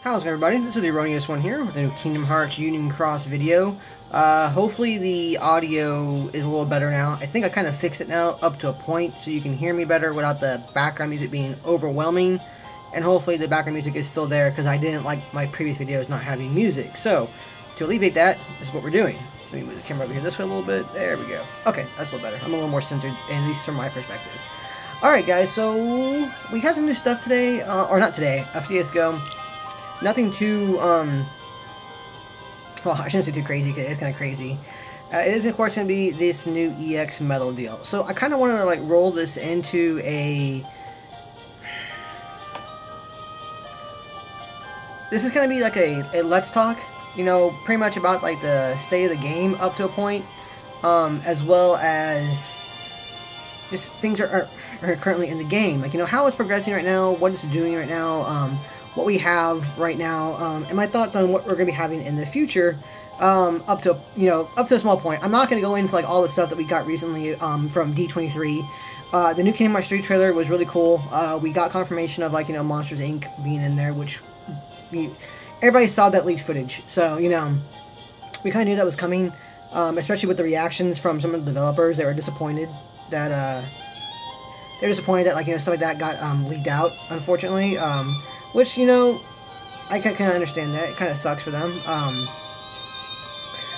How's it, everybody? This is the Erroneous One here with a new Kingdom Hearts Union Cross video. Hopefully the audio is a little better now. I think I kind of fixed it now up to a point so you can hear me better without the background music being overwhelming. And hopefully the background music is still there because I didn't like my previous videos not having music. So, to alleviate that, this is what we're doing. Let me move the camera over here this way a little bit. There we go. Okay, that's a little better. I'm a little more centered, at least from my perspective. Alright guys, so we had some new stuff today, or not today, a few days ago. Nothing too, well, I shouldn't say too crazy, because it's kind of crazy. It is, of course, going to be this new EX medal deal. So, I kind of wanted to, like, roll this into a... This is going to be, like, a Let's Talk, you know, pretty much about, like, the state of the game up to a point, as well as just things are currently in the game. Like, you know, how it's progressing right now, what it's doing right now, what we have right now, and my thoughts on what we're going to be having in the future, up to a small point. I'm not going to go into like all the stuff that we got recently from D23. The new Kingdom Hearts 3 trailer was really cool. We got confirmation of, like, you know, Monsters Inc. being in there, which everybody saw that leaked footage. So, you know, we kind of knew that was coming, especially with the reactions from some of the developers. They were disappointed that like, you know, stuff like that got leaked out, unfortunately. Which, you know, I kind of understand that. It kind of sucks for them.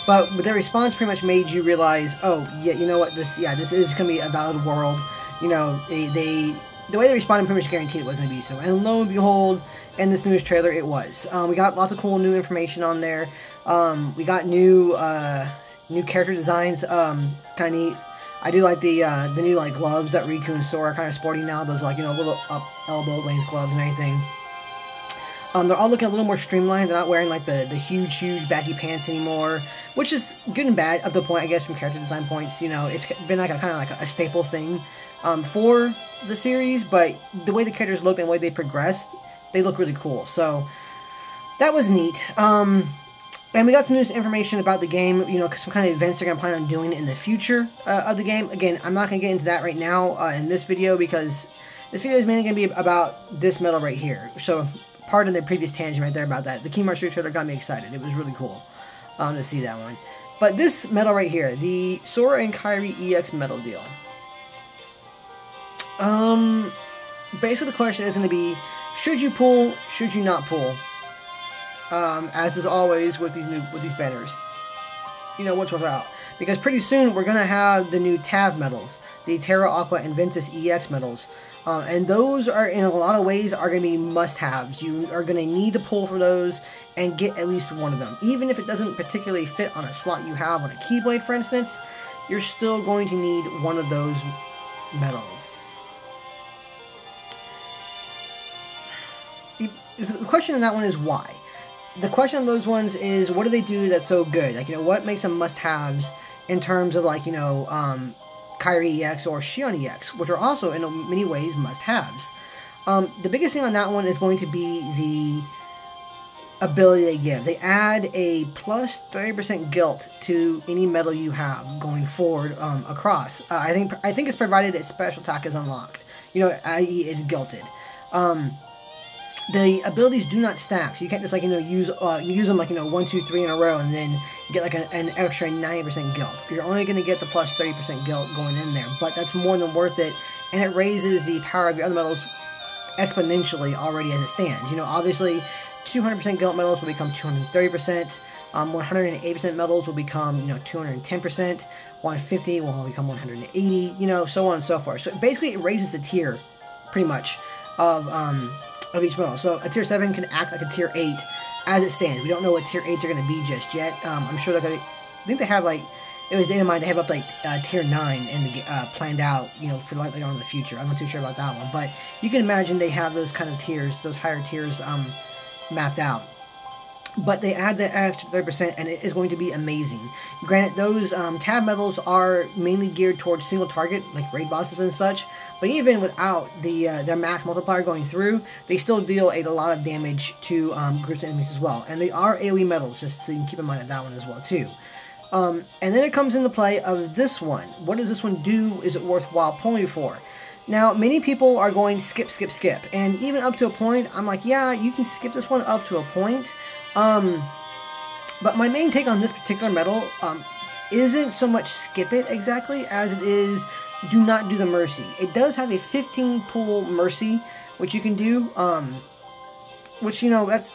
But their response pretty much made you realize, oh, yeah, you know what, this is going to be a valid world. You know, the way they responded pretty much guaranteed it was going to be so. And lo and behold, in this newest trailer, it was. We got lots of cool new information on there. We got new character designs, kind of neat. I do like the new, like, gloves that Riku and Sora are kind of sporting now. Those, like, you know, little up elbow length gloves and everything. They're all looking a little more streamlined. They're not wearing, like, the huge baggy pants anymore, which is good and bad up to the point, I guess, from character design points. You know, it's been like a kind of like a staple thing for the series, but the way the characters look and the way they progressed, they look really cool. So that was neat. And we got some new information about the game, you know, some kind of events they're going to plan on doing in the future of the game. Again, I'm not going to get into that right now in this video, because this video is mainly going to be about this medal right here. So, pardon the previous tangent right there about that. The Kingdom Hearts 3 trailer got me excited. It was really cool to see that one. But this medal right here, the Sora and Kairi EX medal deal. Basically the question is going to be, should you pull, should you not pull? As is always with these banners. You know, which ones are out. Because pretty soon we're going to have the new TAV medals, the Terra, Aqua, and Ventus EX medals. And those are, in a lot of ways, are going to be must-haves. You are going to need to pull for those and get at least one of them. Even if it doesn't particularly fit on a slot you have on a Keyblade, for instance, you're still going to need one of those medals. The question on that one is why? The question on those ones is, what do they do that's so good? Like, you know, what makes them must-haves in terms of, like, you know, Kairi EX or Xion EX, which are also, in many ways, must-haves. The biggest thing on that one is going to be the ability they give. They add a plus 30% guilt to any medal you have going forward across. I think it's provided that special attack is unlocked. You know, i.e. it's guilted. The abilities do not stack, so you can't just, like, you know, use them, like, you know, 1, 2, 3 in a row and then get, like, an extra 90% guilt. You're only going to get the plus 30% guilt going in there, but that's more than worth it, and it raises the power of your other medals exponentially already as it stands. You know, obviously, 200% guilt medals will become 230%, 108% medals will become, you know, 210%, 150 will become 180, you know, so on and so forth. So basically, it raises the tier, pretty much, of each medal. So a tier 7 can act like a tier 8 as it stands. We don't know what tier 8s are going to be just yet. I'm sure they're going to... I think they have, like... It was in mind they have up, like, tier 9 in the planned out, you know, for later on in the future. I'm not too sure about that one. But you can imagine they have those kind of tiers, those higher tiers mapped out. But they add the extra 30%, and it is going to be amazing. Granted, those tab medals are mainly geared towards single target, like raid bosses and such. But even without their max multiplier going through, they still deal a lot of damage to groups of enemies as well. And they are AoE medals, just so you can keep in mind of that one as well too. And then it comes into play of this one. What does this one do? Is it worthwhile pulling for? Now, many people are going skip, skip, skip. And even up to a point, I'm like, yeah, you can skip this one up to a point. But my main take on this particular medal isn't so much skip it exactly as it is do not do the Mercy. It does have a 15 pull Mercy, which you can do. Which, you know, that's...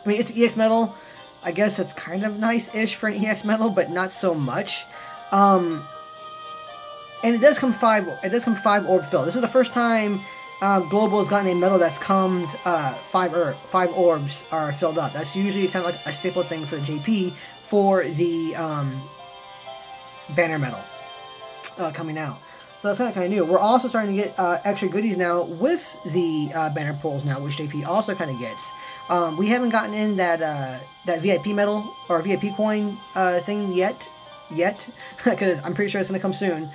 I mean, it's EX medal. I guess that's kind of nice-ish for an EX medal, but not so much. And it does come 5 orb fill. This is the first time Global has gotten a medal that's come 5 orbs are filled up. That's usually kind of like a staple thing for the JP for the banner medal coming out. So that's kind of new. We're also starting to get extra goodies now with the banner pulls now, which JP also kind of gets. We haven't gotten in that VIP medal or VIP coin thing yet, because I'm pretty sure it's going to come soon.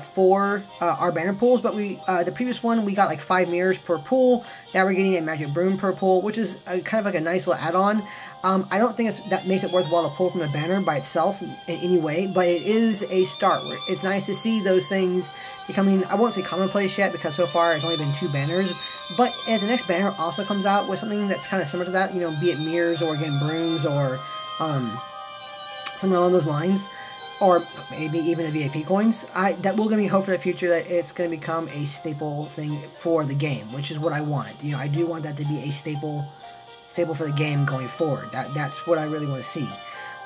For our banner pools, but the previous one we got like 5 mirrors per pool. Now we're getting a magic broom per pool, which is kind of like a nice little add-on. I don't think that makes it worthwhile to pull from the banner by itself in any way, but it is a start. It's nice to see those things becoming, I won't say commonplace yet, because so far it's only been 2 banners, but as the next banner also comes out with something that's kind of similar to that, you know, be it mirrors or again brooms or something along those lines, or maybe even the VIP coins, that will be hope for the future that it's going to become a staple thing for the game, which is what I want. You know, I do want that to be a staple for the game going forward. That's what I really want to see.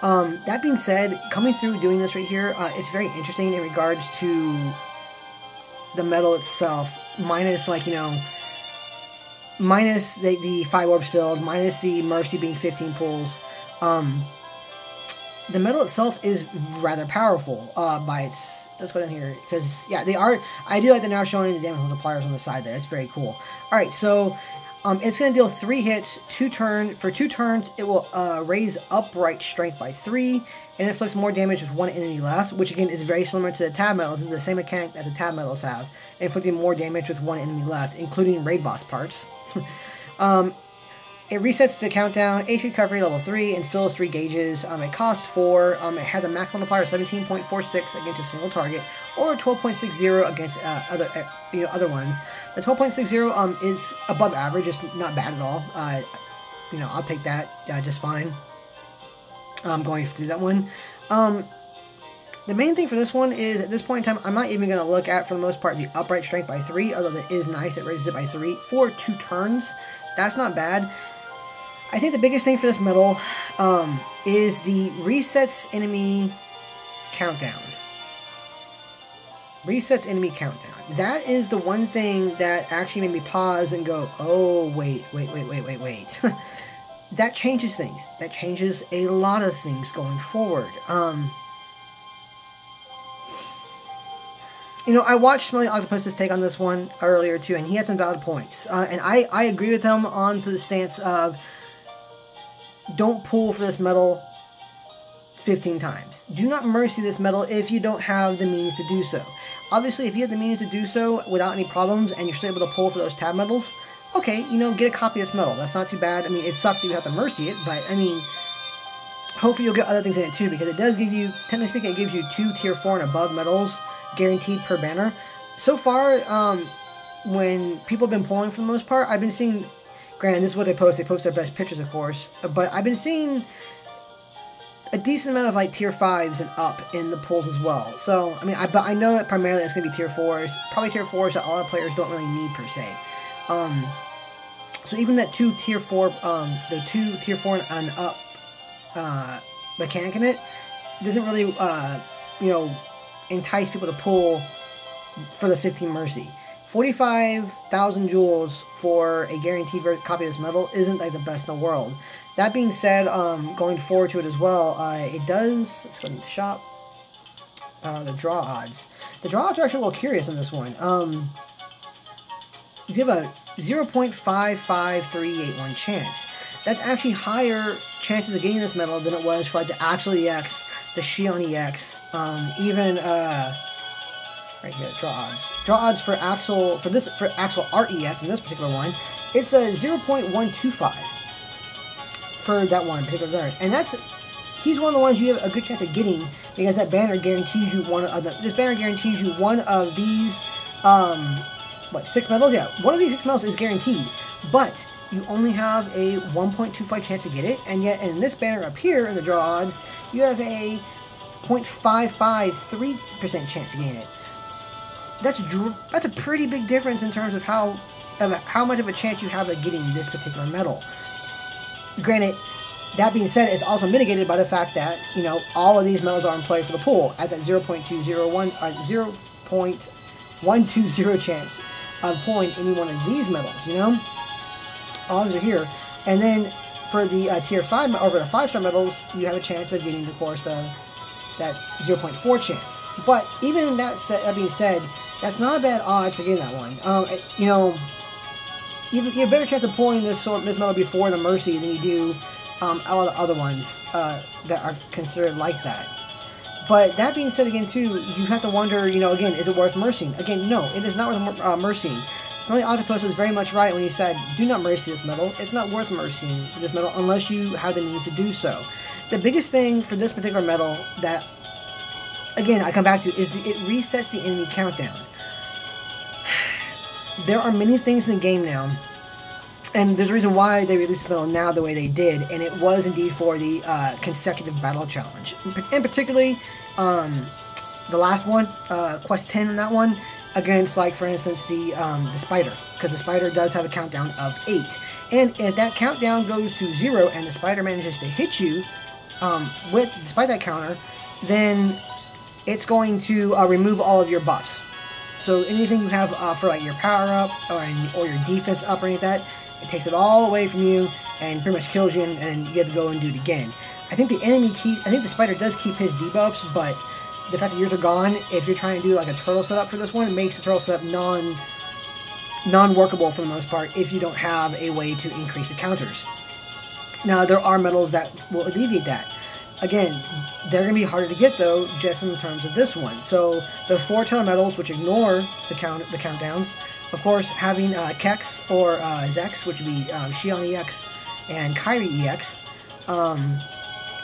That being said, coming through doing this right here, it's very interesting in regards to the medal itself, minus like, you know, minus the 5 orbs filled, minus the Mercy being 15 pulls. The medal itself is rather powerful by its... Let's put it in here, because, yeah, they are... I do like they're now showing the damage multipliers on the side there. It's very cool. Alright, so it's going to deal 3 hits, 2 turns. For 2 turns, it will raise upright strength by 3, and inflicts more damage with 1 enemy left, which, again, is very similar to the tab medals. This is the same mechanic that the tab medals have, inflicting more damage with 1 enemy left, including raid boss parts. It resets the countdown, HP recovery level 3, and fills 3 gauges. It costs 4. It has a max multiplier of 17.46 against a single target, or 12.60 against other ones. The 12.60 is above average. It's not bad at all. You know, I'll take that just fine. Going through that one. The main thing for this one is, at this point in time, I'm not even going to look at, for the most part, the upright strength by 3, although that is nice. It raises it by 3 for 2 turns. That's not bad. I think the biggest thing for this medal is the resets enemy countdown. Resets enemy countdown. That is the one thing that actually made me pause and go, oh, wait. That changes things. That changes a lot of things going forward. You know, I watched Smelly Octopus's take on this one earlier too, and he had some valid points. And I agree with him on the stance of, don't pull for this medal 15 times. Do not Mercy this medal if you don't have the means to do so. Obviously, if you have the means to do so without any problems and you're still able to pull for those tab medals, okay, you know, get a copy of this medal. That's not too bad. I mean, it sucks that you have to Mercy it, but I mean, hopefully you'll get other things in it too, because it does give you, technically speaking, it gives you 2 tier 4 and above medals guaranteed per banner. So far, when people have been pulling for the most part, I've been seeing, granted, this is what they post their best pictures, of course, but I've been seeing a decent amount of like tier 5s and up in the pulls as well. So, I mean, but I know that primarily it's going to be tier 4s, probably tier 4s that a lot of players don't really need per se. So even that 2 tier 4, the 2 tier 4 and up mechanic in it doesn't really, you know, entice people to pull for the 15 Mercy. 45,000 jewels for a guaranteed copy of this medal isn't like the best in the world. That being said, going forward to it as well, it does, let's go to the shop, the draw odds. The draw odds are actually a little curious on this one. You have a 0.55381 chance. That's actually higher chances of getting this medal than it was for like the Actual EX, the Xion EX, even right here, draw odds. Draw odds for Axel Art EX in this particular one, it's a 0.125 for that one particular card, and he's one of the ones you have a good chance of getting because that banner guarantees you one of these what, 6 medals? Yeah, one of these 6 medals is guaranteed, but you only have a 1.25 chance to get it, and yet in this banner up here in the draw odds, you have a 0.553% chance to gain it. That's a pretty big difference in terms of how much of a chance you have of getting this particular medal. Granted, that being said, it's also mitigated by the fact that, you know, all of these medals are in play for the pool at that 0.120 chance of pulling any one of these medals, you know? All these are here. And then for the tier 5, over the 5-star medals, you have a chance of getting, of course, that 0.4 chance. But even that being said, that's not a bad odds for getting that one. You know, you have a better chance of pulling this medal before the Mercy than you do all the other ones that are considered like that. But that being said, again, too, you have to wonder, you know, again, is it worth mercying? Again, no, it is not worth mercying. Smelly Octopus was very much right when he said, do not mercy this medal. It's not worth mercying this medal unless you have the means to do so. The biggest thing for this particular medal that, again, I come back to is it resets the enemy countdown. There are many things in the game now, and there's a reason why they released this medal now the way they did, and it was indeed for the consecutive battle challenge. And particularly, the last one, Quest 10 in that one, against, like, for instance, the Spider, because the Spider does have a countdown of 8. And if that countdown goes to 0 and the Spider manages to hit you despite that counter, then it's going to remove all of your buffs. So anything you have for, like, your power up or your defense up or anything like that, it takes it all away from you and pretty much kills you, and you get to go and do it again. I think the Spider does keep his debuffs, but the fact that yours are gone, if you're trying to do like a turtle setup for this one, it makes the turtle setup non-workable for the most part if you don't have a way to increase the counters. Now, there are medals that will alleviate that. Again, they're going to be harder to get, though, just in terms of this one. So, the 4 tail medals, which ignore the countdowns. Of course, having Kex or Zex, which would be Sora and EX and Kairi EX, will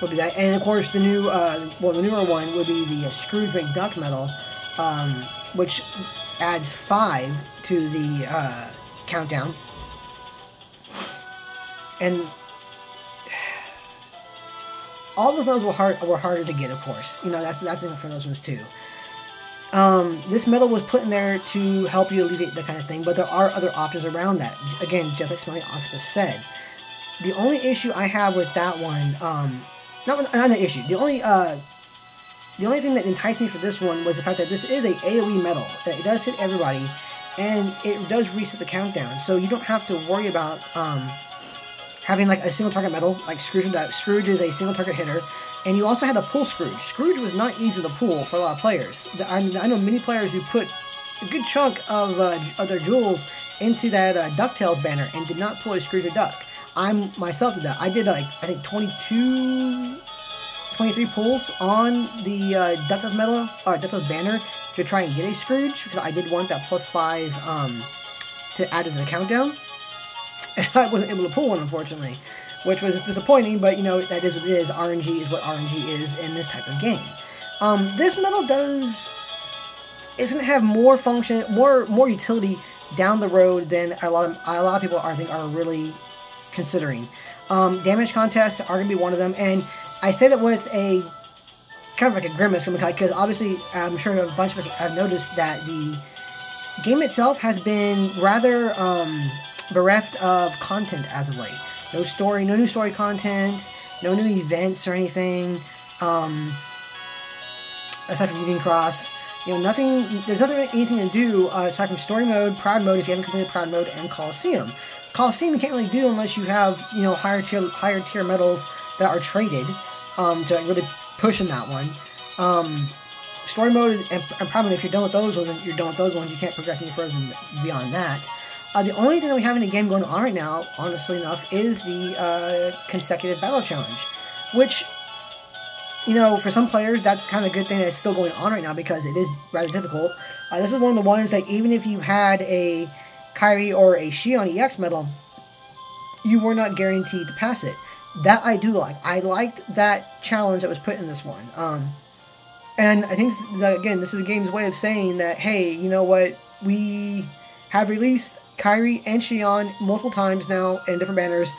do that. And, of course, the newer one would be the Scrooge McDuck medal, which adds 5 to the countdown. And all those medals were harder to get, of course. You know, that's the for those ones too. This medal was put in there to help you alleviate that kind of thing, but there are other options around that. Again, just like Smelly Octopus said. The only issue I have with that one, not an issue. The only thing that enticed me for this one was the fact that this is a AoE medal. That it does hit everybody, and it does reset the countdown, so you don't have to worry about having like a single target medal, like Scrooge. Scrooge is a single target hitter, and you also had to pull Scrooge. Scrooge was not easy to pull for a lot of players. I know many players who put a good chunk of their jewels into that DuckTales banner and did not pull a Scrooge or Duck. I myself did that. I did like, I think 23 pulls on the DuckTales medal, or DuckTales banner to try and get a Scrooge, because I did want that +5 to add to the countdown. And I wasn't able to pull one, unfortunately, which was disappointing, but, you know, that is what it is. RNG is what RNG is in this type of game. This medal is going to have more function, more utility down the road than a lot of people I think are really considering. Damage contests are going to be one of them, and I say that with a kind of like a grimace, because obviously I'm sure a bunch of us have noticed that the game itself has been rather bereft of content as of late. No new story content, no new events or anything, aside from Union Cross. You know, there's anything to do aside from story mode, proud mode if you haven't completed proud mode, and Coliseum. Coliseum you can't really do unless you have, you know, higher tier medals that are traded to really push in that one. Story mode and proud mode, if you're done with those ones, you're done with those ones. You can't progress any further beyond that. The only thing that we have in the game going on right now, honestly enough, is the consecutive battle challenge, which, you know, for some players, that's kind of a good thing that it's still going on right now, because it is rather difficult. This is one of the ones that even if you had a Kairi or a Sora EX medal, you were not guaranteed to pass it. That I do like. I liked that challenge that was put in this one. And I think, again, this is the game's way of saying that, hey, you know what, we have released Kairi and Xion multiple times now in different banners.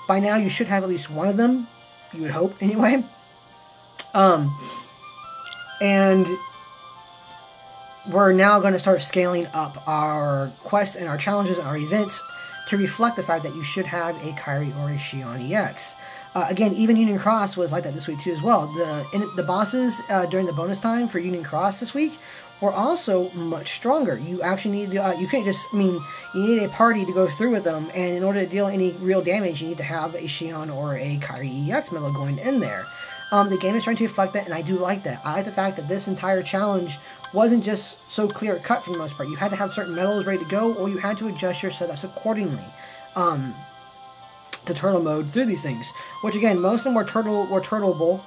By now, you should have at least one of them. You would hope, anyway. And we're now going to start scaling up our quests and our challenges and our events to reflect the fact that you should have a Kairi or a Xion EX. Again, even Union Cross was like that this week too as well. The bosses during the bonus time for Union Cross this week were also much stronger. You actually need to, you can't just, I mean, you need a party to go through with them, and in order to deal any real damage, you need to have a Xion or a Kairi EX medal going in there. The game is trying to reflect that, and I do like that. I like the fact that this entire challenge wasn't just so clear-cut for the most part. You had to have certain medals ready to go, or you had to adjust your setups accordingly to turtle mode through these things. Which, again, most of them were turtleable,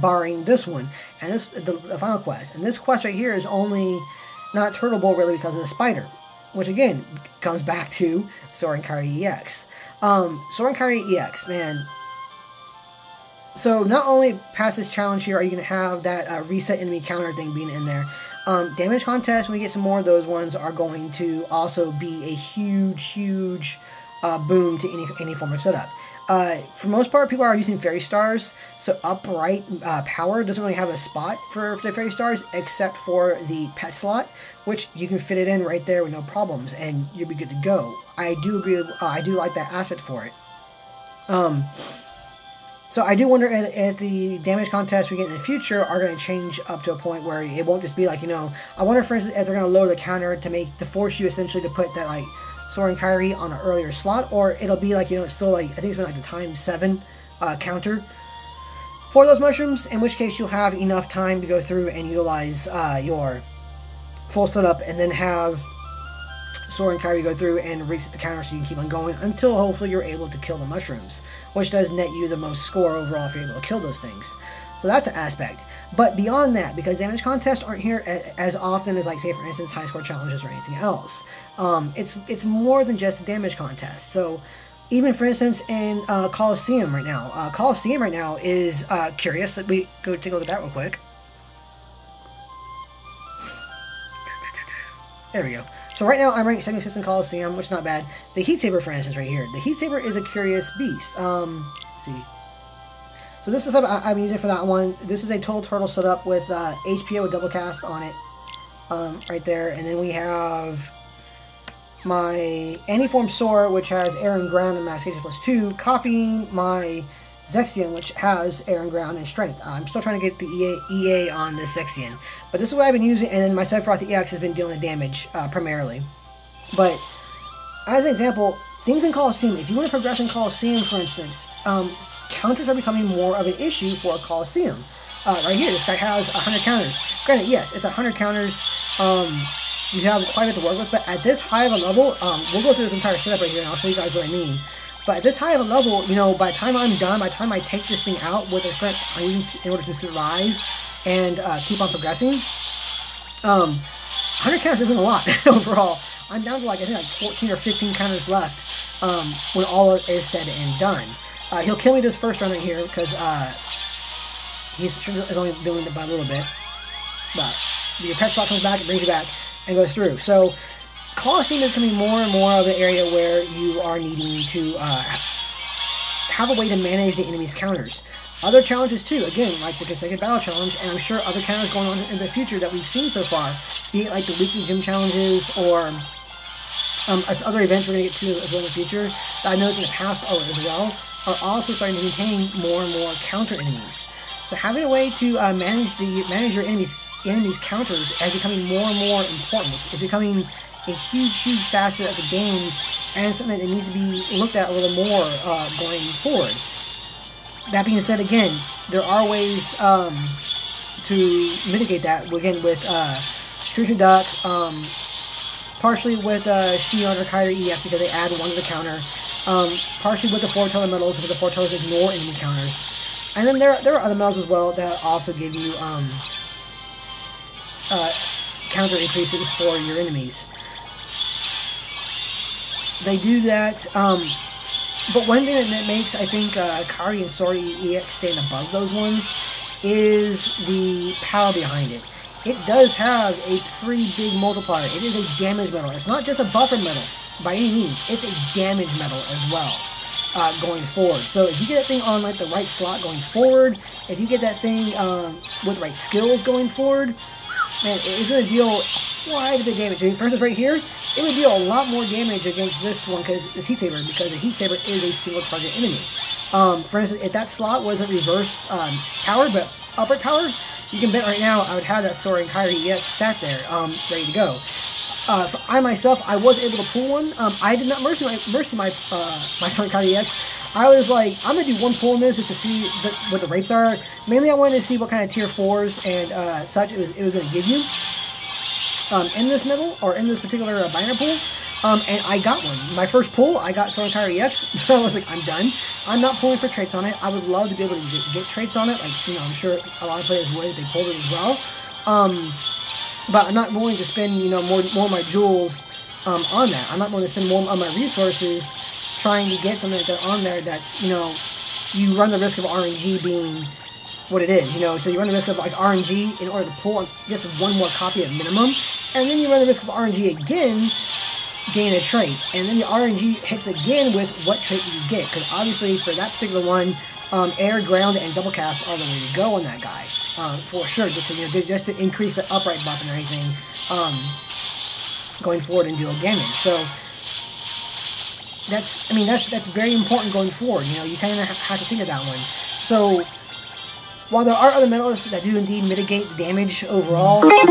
barring this one, and this the final quest. And this quest right here is only not turtleable really because of the spider, which, again, comes back to Sora and Kairi EX. Sora and Kairi EX, man. So not only past this challenge here are you going to have that reset enemy counter thing being in there, damage contests, when we get some more of those ones, are going to also be a huge boom to any form of setup. For most part, people are using fairy stars, so upright power doesn't really have a spot for the fairy stars except for the pet slot, which you can fit it in right there with no problems, and you'll be good to go. I do agree. I do like that aspect for it. So I do wonder if the damage contests we get in the future are going to change up to a point where it won't just be like, you know, I wonder, for instance, if they're going to lower the counter to force you essentially to put that, like, Sora and Kairi on an earlier slot, or it'll be like, you know, it's still like, I think it's been like the times 7 counter for those mushrooms, in which case you'll have enough time to go through and utilize your full setup, and then have Sora and Kairi go through and reset the counter so you can keep on going until hopefully you're able to kill the mushrooms, which does net you the most score overall if you're able to kill those things. So that's an aspect. But beyond that, because damage contests aren't here as often as, like, say, for instance, high score challenges or anything else, it's more than just a damage contest. So even, for instance, in Coliseum right now, Coliseum right now is curious. Let me go take a look at that real quick. There we go. So right now I'm ranked 76th in Coliseum, which is not bad. The Heat Saber, for instance, right here. The Heat Saber is a curious beast. Let's see. So this is what I'm using for that one. This is a total turtle setup with HPO with double cast on it, right there. And then we have my Antiform Sora, which has air and ground and max +2, copying my Zexion, which has air and ground and strength. I'm still trying to get the EA on this Zexion, but this is what I've been using, and then my Sephiroth EX has been dealing damage primarily. But as an example, things in Coliseum, if you want to progress in Coliseum, for instance, counters are becoming more of an issue for a Coliseum. Right here, this guy has 100 counters. Granted, yes, it's 100 counters. You have quite a bit to work with, but at this high of a level, we'll go through this entire setup right here, and I'll show you guys what I mean. But at this high of a level, you know, by the time I'm done, by the time I take this thing out with a current time in order to survive and keep on progressing, 100 counters isn't a lot overall. I'm down to, like, I think like 14 or 15 counters left when all is said and done. He'll kill me this first run right here because he's only doing it by a little bit. But your pet slot comes back, it brings you back, and goes through. So Coliseum is becoming more and more of an area where you are needing to have a way to manage the enemy's counters. Other challenges too, again, like the consecutive battle challenge, and I'm sure other counters going on in the future that we've seen so far, be it like the weekly gym challenges or other events we're going to get to as well in the future, that I noticed in the past as well, are also starting to contain more and more counter enemies. So having a way to manage your enemies' counters is becoming more and more important. It's becoming a huge facet of the game, and something that needs to be looked at a little more going forward. That being said, again, there are ways to mitigate that. Again, with Scrooge Duck, partially with Xion or Kairi EX because they add one to the counter, partially with the foreteller medals because the foretellers ignore enemy counters, and then there are other medals as well that also give you counter increases for your enemies. They do that, but one thing that makes, I think, Kairi and Sora EX stand above those ones is the power behind it. it does have a pretty big multiplier. It is a damage medal. It's not just a buffer medal by any means. It's a damage medal as well going forward. So if you get that thing on like the right slot going forward, if you get that thing with the right skills going forward, man, it's going to deal quite a bit of damage. I mean, for instance, right here, it would deal a lot more damage against this one because it's Heat Saber, because the Heat Saber is a single target enemy. For instance, if that slot wasn't reverse power, but upward power, you can bet right now I would have that Sora and Kairi EX sat there, ready to go. I myself, I was able to pull one. I did not mercy my Sora and Kairi EX. I was like, I'm going to do one pull in this just to see what the rates are. Mainly I wanted to see what kind of tier 4s and such it was going to give you in this medal, or in this particular binder pool. And I got one. My first pull, I got Sora and Kairi EX. I was like, I'm done. I'm not pulling for traits on it. I would love to be able to get traits on it. Like, you know, I'm sure a lot of players would if they pulled it as well. But I'm not willing to spend, you know, more of my jewels on that. I'm not willing to spend more of my resources trying to get something like that on there that's, you know, you run the risk of RNG being what it is, you know. So you run the risk of like RNG in order to pull just one more copy at minimum, and then you run the risk of RNG again, gain a trait, and then the RNG hits again with what trait do you get, because obviously for that particular one, air, ground, and double cast are the way to go on that guy, for sure, just to increase the upright buff and everything, going forward and deal damage. So that's very important going forward. You know, you kind of have to think of that one. So while there are other medals that do indeed mitigate the damage overall, that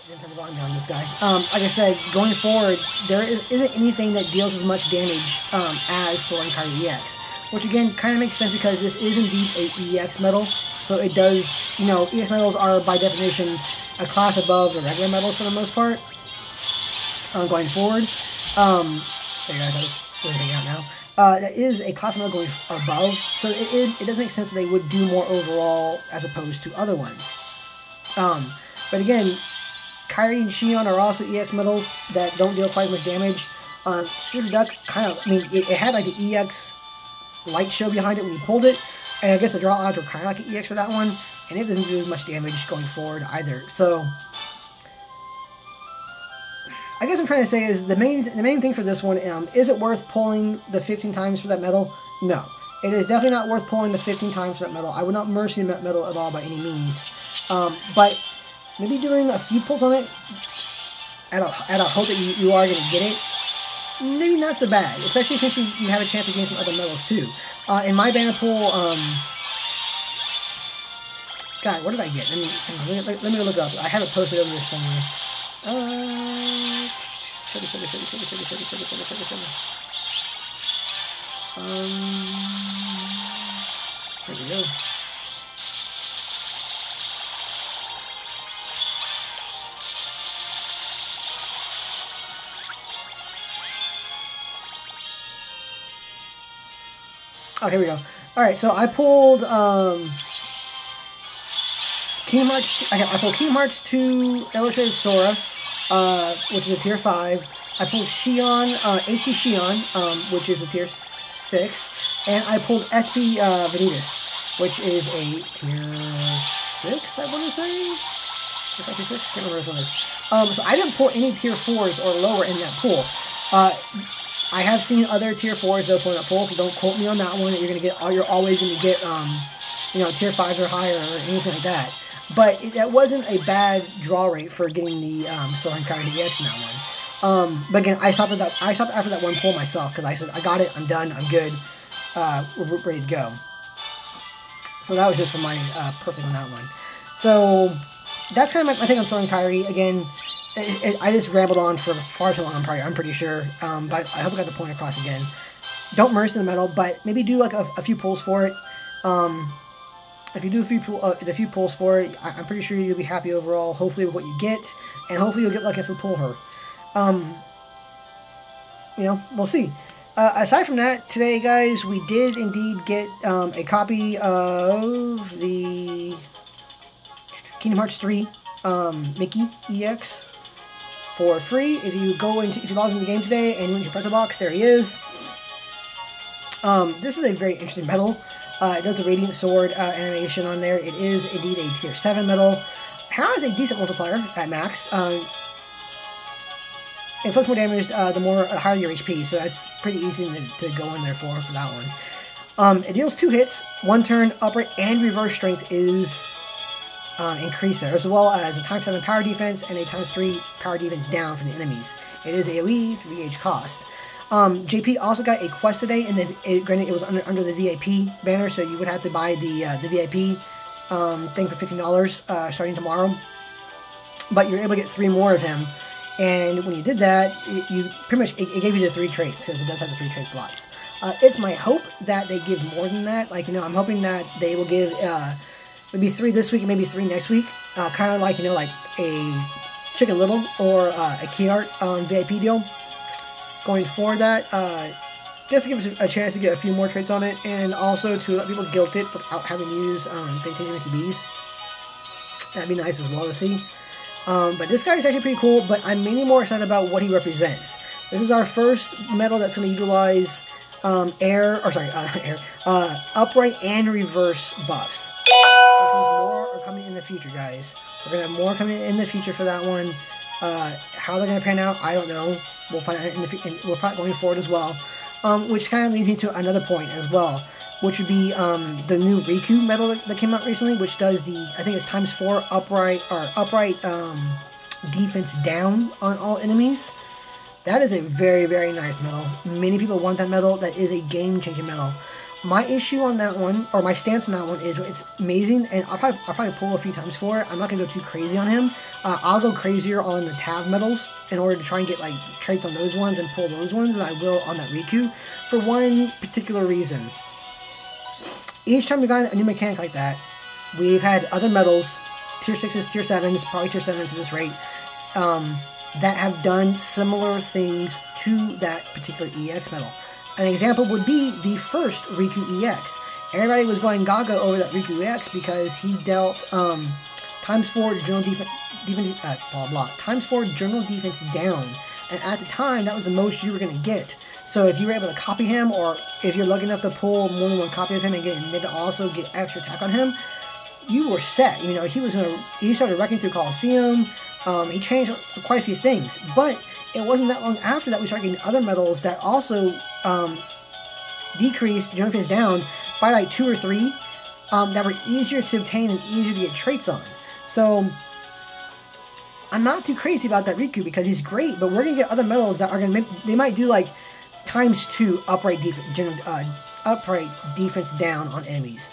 didn't turn the volume down, this guy. Like I said, going forward, there isn't anything that deals as much damage as Sora and Kairi EX. Which again, kind of makes sense because this is indeed a EX medal. So it does, you know, EX medals are by definition a class above the regular medals for the most part. Going forward. There you guys, I was looking out now. That is a class medal going above. So it does make sense that they would do more overall as opposed to other ones. But again, Kairi and Xion are also EX medals that don't deal quite as much damage. Scrooge Duck kind of, I mean, it had like the EX light show behind it when you pulled it, and I guess the draw odds were kind of like an EX for that one, and it doesn't do as much damage going forward either. So I guess I'm trying to say is the main thing for this one, is it worth pulling the 15 times for that medal? No. It is definitely not worth pulling the 15 times for that medal. I would not mercy that medal at all by any means. But maybe doing a few pulls on it at a hope that you are going to get it, maybe not so bad, especially since you have a chance to gain some other medals too. In my banner pool, God, what did I get? Let me look up. I have it posted over there somewhere. Here we go. Oh, here we go. Alright, so I pulled Kingdom Hearts. I pulled Kingdom Hearts 2 Illustrated Sora, which is a tier 5. I pulled Xion, HD Xion, which is a tier 6. And I pulled SP Vanitas, which is a tier 6, I want to say? Is that tier 6? Can't remember which one it is. So I didn't pull any tier 4s or lower in that pool. I have seen other tier 4s though pull in that pool, so don't quote me on that one. You're always gonna get you know, tier 5s or higher or anything like that. But that wasn't a bad draw rate for getting the Sora and Kairi EX in that one. But again, I stopped after that one pull myself because I said I got it, I'm done, I'm good, we're ready to go. So that was just for my perfect on that one. So that's kind of my take on Sora and Kairi. Again, I just rambled on for far too long. I'm pretty sure. But I hope I got the point across again. Don't merge in the medal, but maybe do like a few pulls for it. If you do a few pulls for it, I'm pretty sure you'll be happy overall. Hopefully with what you get, and hopefully you'll get lucky if you pull her. You know, we'll see. Aside from that, today, guys, we did indeed get a copy of the Kingdom Hearts 3 Mickey EX for free. If you log into the game today and you went to your pretzel box, there he is. This is a very interesting medal. It does a Radiant Sword animation on there. It is indeed a tier 7 medal. Has a decent multiplier at max. Inflicts more damage the higher your HP, so that's pretty easy to go in there for that one. It deals 2 hits, 1 turn, upright and reverse strength is increased there, as well as a times 7 power defense and a times 3 power defense down for the enemies. It is AoE, 3H cost. JP also got a quest today, and granted it was under the VIP banner, so you would have to buy the VIP thing for $15 starting tomorrow. But you're able to get 3 more of him, and when you did that, you pretty much it gave you the 3 traits, because it does have the 3 trait slots. It's my hope that they give more than that. Like, you know, I'm hoping that they will give maybe 3 this week and maybe 3 next week. Kind of like, you know, like a Chicken Little or a Key Art VIP deal. Going for that, just to give us a chance to get a few more traits on it, and also to let people guilt it without having to use Fantasia Mickey B's. That'd be nice as well to see. But this guy is actually pretty cool, but I'm mainly more excited about what he represents. This is our first medal that's going to utilize upright and reverse buffs. Which means more are coming in the future, guys. We're going to have more coming in the future for that one. How they're going to pan out, I don't know. We'll find out we're probably going forward as well. Which kind of leads me to another point as well, which would be the new Riku medal that came out recently, which does I think it's times 4 upright defense down on all enemies. That is a very, very nice medal. Many people want that medal. That is a game-changing medal. My issue on that one, or my stance on that one, is it's amazing, and I'll probably pull a few times for it. I'm not going to go too crazy on him. I'll go crazier on the Tav medals in order to try and get like traits on those ones and pull those ones than I will on that Riku, for one particular reason. Each time we got a new mechanic like that, we've had other medals, tier 6s, tier 7s, probably tier 7s at this rate, that have done similar things to that particular EX medal. An example would be the first Riku EX. Everybody was going gaga over that Riku EX because he dealt times 4 general defense times 4 general defense down, and at the time that was the most you were going to get. So if you were able to copy him, or if you're lucky enough to pull more than one copy of him and then to also get extra attack on him, you were set. You know, he started wrecking through Coliseum. He changed quite a few things, but it wasn't that long after that we started getting other medals that also decreased general defense down by like 2 or 3 that were easier to obtain and easier to get traits on. So I'm not too crazy about that Riku because he's great, but we're gonna get other medals that are gonna they might do like times 2 upright defense down on enemies.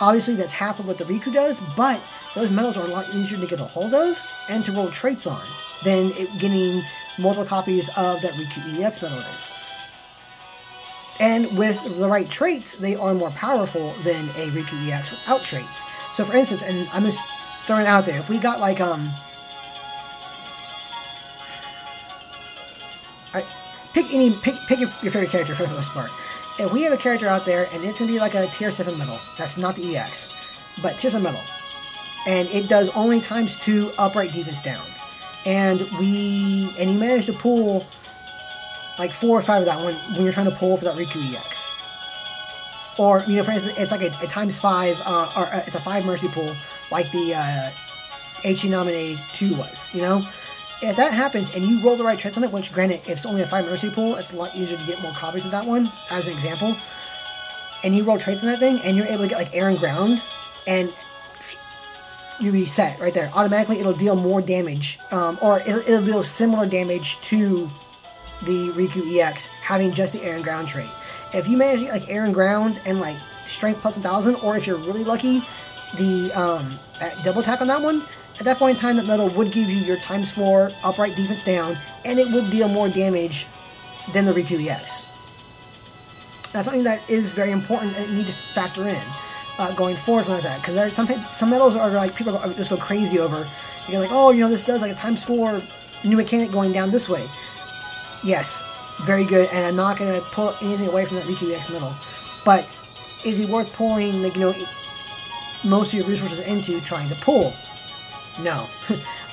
Obviously that's half of what the Riku does, but those medals are a lot easier to get a hold of and to roll traits on than getting multiple copies of that Riku EX medal is. And with the right traits, they are more powerful than a Riku EX without traits. So for instance, and I'm just throwing it out there, if we got like pick your favorite character for the most part. If we have a character out there and it's gonna be like a tier 7 medal, that's not the EX, but tier 7 medal, and it does only times 2 upright defense down, and you manage to pull like 4 or 5 of that one when you're trying to pull for that Riku EX. Or, you know, for instance, it's like a times 5, it's a 5 mercy pull, like the H-Nominee 2 was, you know? If that happens and you roll the right traits on it, which granted, if it's only a 5 mercy pull, it's a lot easier to get more copies of that one, as an example, and you roll traits on that thing, and you're able to get like air and ground, and you reset right there. Automatically, it'll deal more damage, or it'll deal similar damage to the Riku EX, having just the air and ground trait. If you manage to get like air and ground and like strength plus 1000, or if you're really lucky, the double attack on that one, at that point in time, that medal would give you your times 4 upright defense down, and it would deal more damage than the Riku EX. That's something that is very important and you need to factor in going forward with that, because some medals are like people just go crazy over. You're like, oh, you know, this does like a times 4 new mechanic going down this way. Yes, very good, and I'm not going to pull anything away from that Riku EX medal, but is it worth pulling, like, you know, most of your resources into trying to pull? No.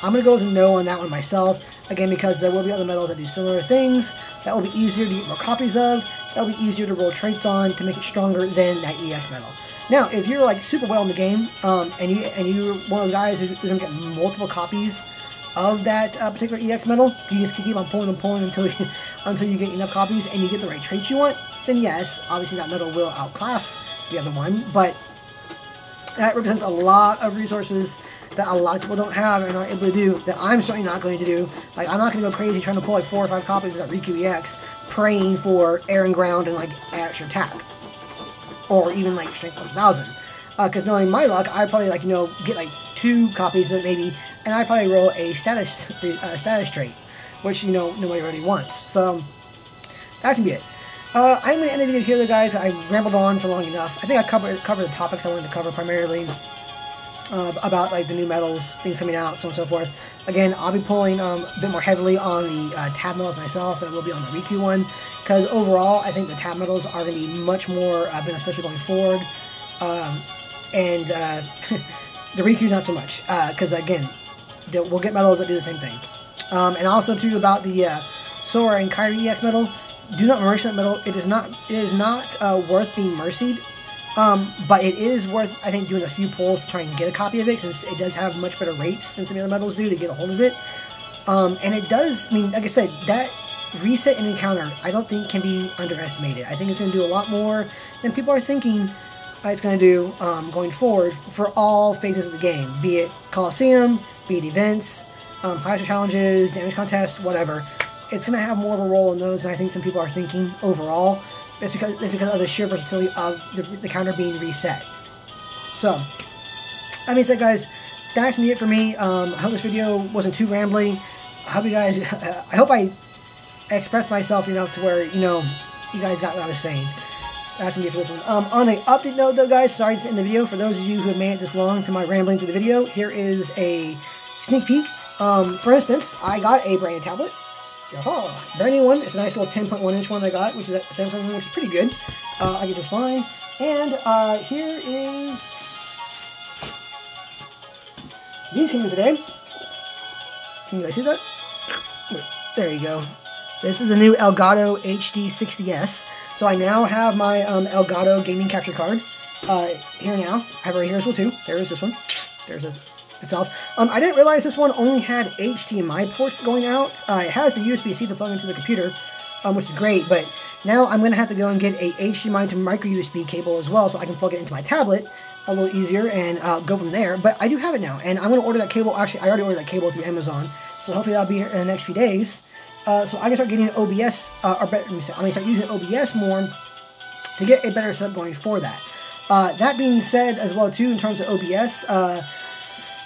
I'm going to go with a no on that one myself, again, because there will be other medals that do similar things that will be easier to get more copies of, that'll be easier to roll traits on to make it stronger than that EX medal. Now, if you're like super well in the game, and you're one of those guys who's gonna get multiple copies of that particular EX medal, you just keep on pulling and pulling until you get enough copies and you get the right traits you want, then yes, obviously that medal will outclass the other one, but that represents a lot of resources that a lot of people don't have and aren't able to do, that I'm certainly not going to do. Like, I'm not going to go crazy trying to pull like 4 or 5 copies of that Riku EX, praying for air and ground and like extra attack. Or even like strength plus 1,000. Because knowing my luck, I'd probably like, get like 2 copies of it maybe, and I'd probably roll a status trait, which, nobody really wants. So, that's going to be it. I'm going to end the video here, though, guys. I rambled on for long enough. I think I covered the topics I wanted to cover primarily. About like the new medals, things coming out, so on and so forth. Again, I'll be pulling a bit more heavily on the tab medals myself than I will be on the Riku one, because overall I think the tab medals are going to be much more beneficial going forward, and the Riku not so much, because again, we'll get medals that do the same thing. And also too about the Sora and Kairi EX medal, do not mercy that medal. It is not worth being mercied. But it is worth, I think, doing a few pulls to try and get a copy of it, since it does have much better rates than some of the other medals do to get a hold of it. And it does, like I said, that reset and encounter, I don't think can be underestimated. I think it's going to do a lot more than people are thinking it's going to do going forward for all phases of the game, be it Coliseum, be it events, high challenges, damage contests, whatever. It's going to have more of a role in those than I think some people are thinking overall. That's because of the sheer versatility of the counter being reset. So, that being said, guys, that's it for me. I hope this video wasn't too rambling. I hope you guys, I hope I expressed myself enough to where, you guys got what I was saying. That's it for this one. On an update note, though, guys, sorry to end the video. For those of you who have made it this long to my rambling through the video, here is a sneak peek. For instance, I got a brand new tablet. Brand new one. It's a nice little 10.1 inch one I got, which is a Samsung one, which is pretty good. I get just fine. And here is these came in today. Can you guys see that? Wait, there you go. This is the new Elgato HD 60S. So I now have my Elgato gaming capture card here now. I have it right here as well too. There is this one. There's it itself. I didn't realize this one only had HDMI ports going out. It has a USB-C to plug into the computer, which is great, but now I'm going to have to go and get a HDMI to micro USB cable as well, so I can plug it into my tablet a little easier and go from there. But I do have it now, and I'm going to order that cable. Actually, I already ordered that cable through Amazon, so hopefully that'll be here in the next few days. So I can start getting OBS, or better, let me say, I'm going to start using OBS more to get a better setup going for that. That being said, as well too, in terms of OBS,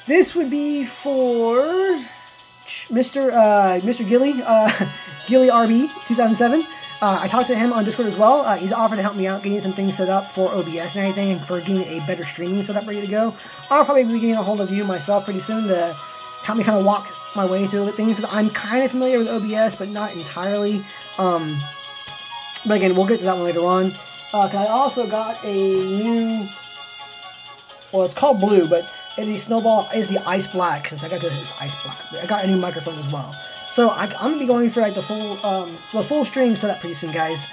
this would be for Mr. Gilly, Gilly RB 2007. I talked to him on Discord as well. He's offered to help me out getting some things set up for OBS and everything, and for getting a better streaming setup ready to go. I'll probably be getting a hold of you myself pretty soon to help me kind of walk my way through things, because I'm kind of familiar with OBS, but not entirely. But again, we'll get to that one later on. Cause I also got a new, well, it's called Blue, but the Snowball is the Ice Black, because I got this Ice Black. I got a new microphone as well. So I'm gonna be going for like the full stream setup pretty soon, guys.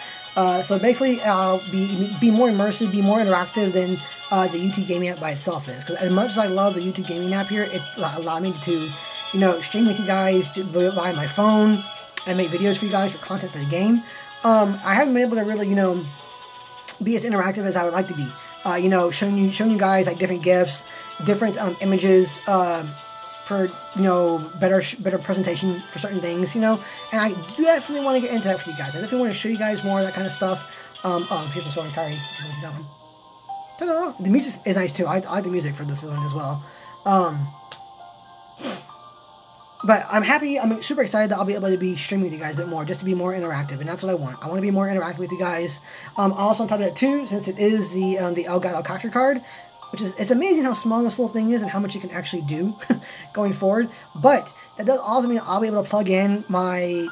So basically, I'll be more immersive, be more interactive than the YouTube gaming app by itself is. Because as much as I love the YouTube gaming app here, it's allowed me to, stream with you guys via my phone and make videos for you guys for content for the game. I haven't been able to really, be as interactive as I would like to be. Showing you guys like different GIFs, different images for better presentation for certain things, and I do definitely want to get into that for you guys. I definitely want to show you guys more of that kind of stuff. Here's the Sora and Kairi. That one. Ta-da! The music is nice too. I like the music for this one as well. But I'm happy, I'm super excited that I'll be able to be streaming with you guys a bit more, just to be more interactive, and that's what I want. I want to be more interactive with you guys. Also on top of that too, since it is the Elgato capture card, which is, it's amazing how small this little thing is and how much you can actually do going forward. But that does also mean I'll be able to plug in my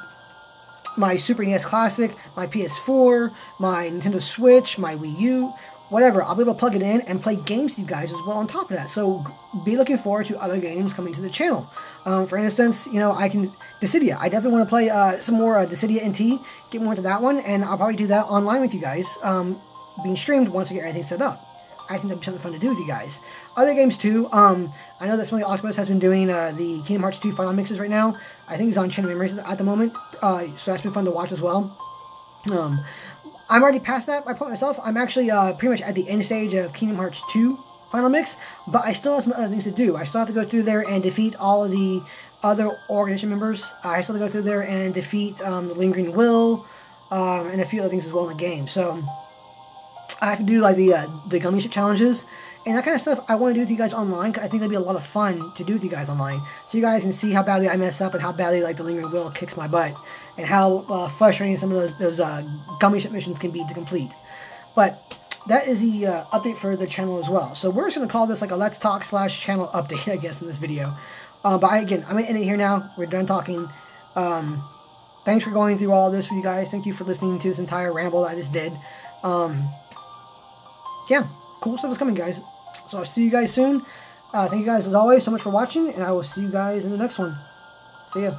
Super NES Classic, my PS4, my Nintendo Switch, my Wii U, whatever, I'll be able to plug it in and play games with you guys as well on top of that. So be looking forward to other games coming to the channel. For instance, you know, I can Dissidia. I definitely want to play some more Dissidia NT, get more into that one, and I'll probably do that online with you guys, being streamed once I get everything set up. I think that'd be something fun to do with you guys. Other games too. I know that Smelly Octopus has been doing the Kingdom Hearts 2 final mixes right now. I think he's on Chain of Memories at the moment, so that's been fun to watch as well. I'm already past that by myself. I'm actually pretty much at the end stage of Kingdom Hearts 2 final mix, but I still have some other things to do. I still have to go through there and defeat all of the other organization members. I still have to go through there and defeat the Lingering Will, and a few other things as well in the game. So I have to do like the gummy ship challenges and that kind of stuff. I want to do with you guys online. I think it'd be a lot of fun to do with you guys online, so you guys can see how badly I mess up and how badly like the Lingering Will kicks my butt, and how frustrating some of those gummy ship missions can be to complete. But that is the update for the channel as well. So we're just going to call this like a Let's Talk / channel update, I guess, in this video. But again, I'm going to end it here now. We're done talking. Thanks for going through all this for you guys. Thank you for listening to this entire ramble that I just did. Yeah, cool stuff is coming, guys. So I'll see you guys soon. Thank you guys, as always, so much for watching, and I will see you guys in the next one. See ya.